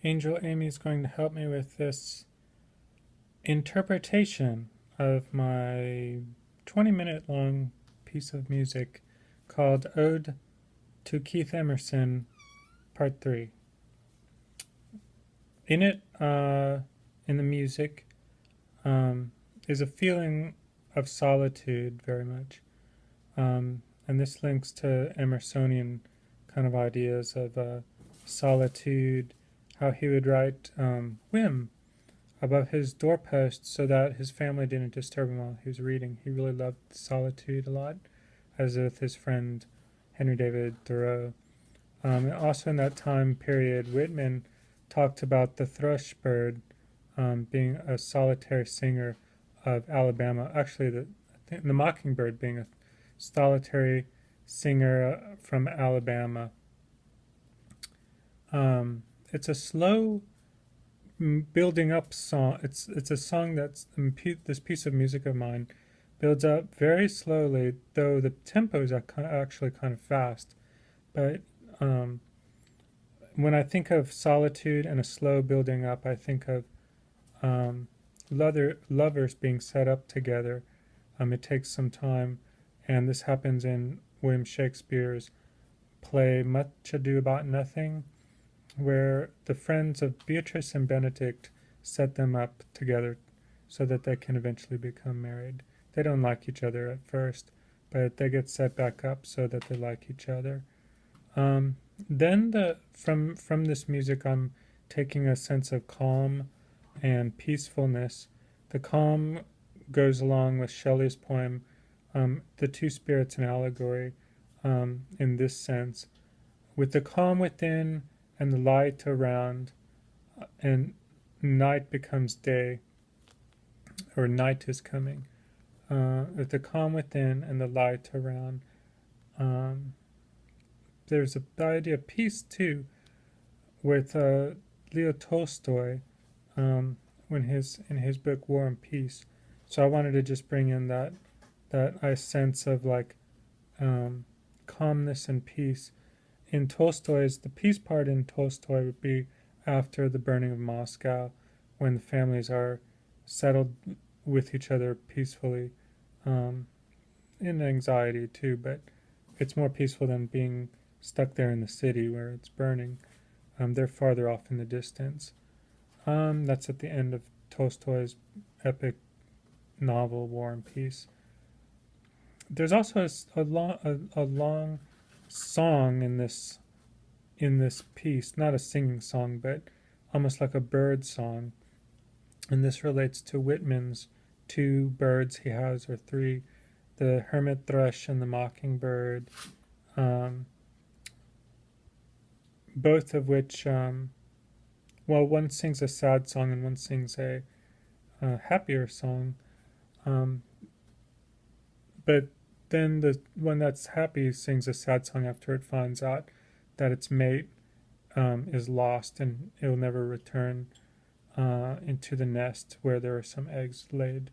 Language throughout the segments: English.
Angel Amy is going to help me with this interpretation of my 20-minute long piece of music called Ode to Keith Emerson, Part 3. In it, in the music, is a feeling of solitude very much. And this links to Emersonian kind of ideas of solitude, how he would write whim above his doorpost so that his family didn't disturb him while he was reading. He really loved solitude a lot, as with his friend Henry David Thoreau. Also in that time period, Whitman talked about the thrush bird being a solitary singer of Alabama. Actually, the mockingbird being a solitary singer from Alabama. It's a slow building up song. It's a song that's this piece of music of mine builds up very slowly, though the tempos are actually kind of fast. But when I think of solitude and a slow building up, I think of lovers being set up together. It takes some time, and this happens in William Shakespeare's play Much Ado About Nothing, where the friends of Beatrice and Benedict set them up together so that they can eventually become married. They don't like each other at first, but they get set back up so that they like each other. Then from this music, I'm taking a sense of calm and peacefulness. The calm goes along with Shelley's poem, The Two Spirits in Allegory, in this sense. With the calm within and the light around, and night becomes day, or night is coming. With the calm within and the light around. There's the idea of peace too, with Leo Tolstoy, when in his book War and Peace. So I wanted to just bring in that I sense of like calmness and peace. In Tolstoy's, the peace part in Tolstoy would be after the burning of Moscow, when the families are settled with each other peacefully, in anxiety too, but it's more peaceful than being stuck there in the city where it's burning. They're farther off in the distance. That's at the end of Tolstoy's epic novel War and Peace. There's also a long song in this piece, not a singing song, but almost like a bird song. And this relates to Whitman's two birds he has, or three, the hermit thrush and the mockingbird, both of which, one sings a sad song and one sings a happier song. But then the one that's happy sings a sad song after it finds out that its mate is lost and it will never return into the nest where there are some eggs laid.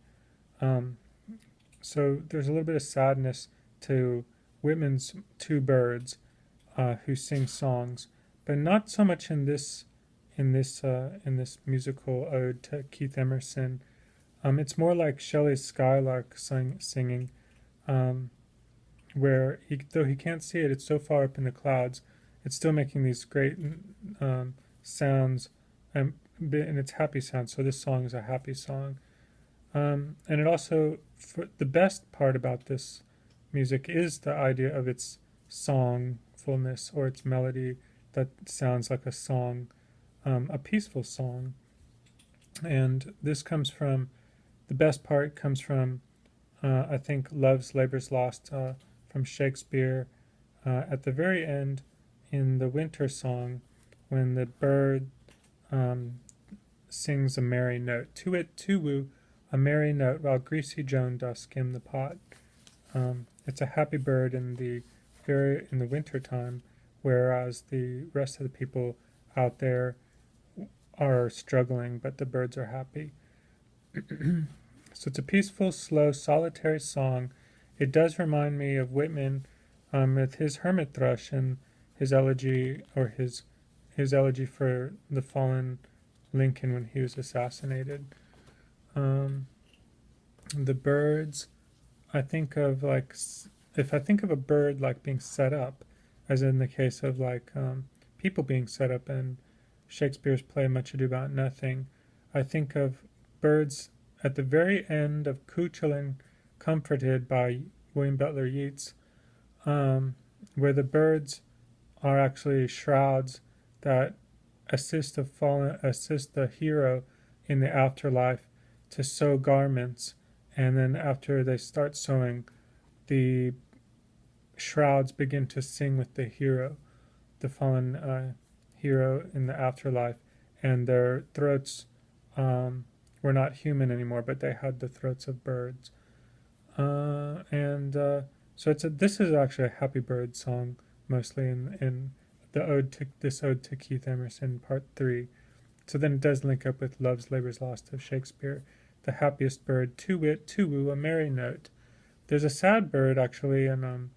So there's a little bit of sadness to Whitman's two birds who sing songs, but not so much in this musical ode to Keith Emerson. It's more like Shelley's Skylark singing, where though he can't see it, it's so far up in the clouds, it's still making these great sounds, and it's happy sounds. So this song is a happy song, and it also, the best part about this music is the idea of its songfulness, or its melody that sounds like a song, a peaceful song. And this comes from, the best part comes from, I think, Love's Labour's Lost, from Shakespeare, at the very end in the winter song, when the bird sings a merry note. To it, to woo, a merry note, while greasy Joan doth skim the pot. It's a happy bird in the winter time, whereas the rest of the people out there are struggling, but the birds are happy. So it's a peaceful, slow, solitary song. It does remind me of Whitman with his hermit thrush and his elegy, or his his elegy for the fallen Lincoln when he was assassinated. Um, the birds, I think of like, if I think of a bird like being set up, as in the case of like people being set up in Shakespeare's play Much Ado About Nothing, I think of birds at the very end of Cuchulainn Comforted by William Butler Yeats, where the birds are actually shrouds that assist the hero in the afterlife to sew garments, and then after they start sewing, the shrouds begin to sing with the hero, the fallen hero in the afterlife, and their throats were not human anymore, but they had the throats of birds. And so this is actually a happy bird song, mostly in the ode to Keith Emerson, Part 3. So then it does link up with Love's Labour's Lost of Shakespeare. The happiest bird, to wit, to woo, a merry note. There's a sad bird actually in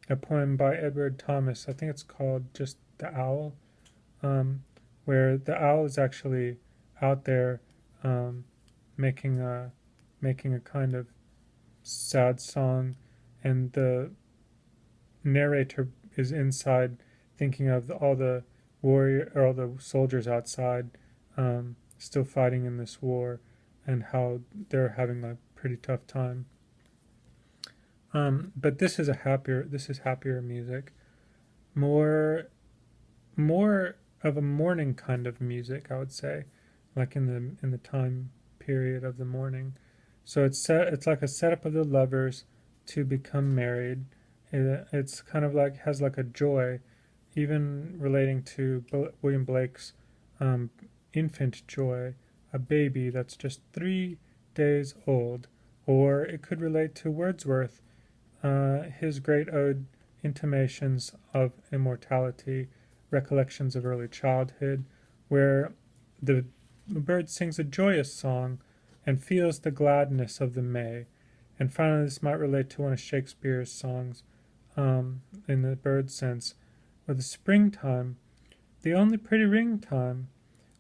a poem by Edward Thomas. I think it's called just The Owl, where the owl is actually out there making a kind of sad song, and the narrator is inside thinking of all the all the soldiers outside still fighting in this war, and how they're having a pretty tough time. But this is happier music, more of a morning kind of music, I would say, like in the time period of the morning. So it's like a setup of the lovers to become married. It's kind of like has like a joy, even relating to William Blake's infant joy, a baby that's just 3 days old. Or it could relate to Wordsworth, his great ode, Intimations of Immortality, Recollections of Early Childhood, where the bird sings a joyous song and feels the gladness of the May. And finally, this might relate to one of Shakespeare's songs, in the bird sense, or the springtime, the only pretty ring time,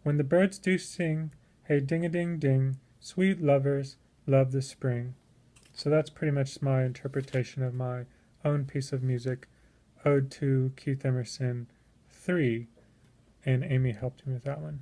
when the birds do sing, hey ding-a-ding-ding, sweet lovers, love the spring. So that's pretty much my interpretation of my own piece of music, Ode to Keith Emerson 3, and Amy helped me with that one.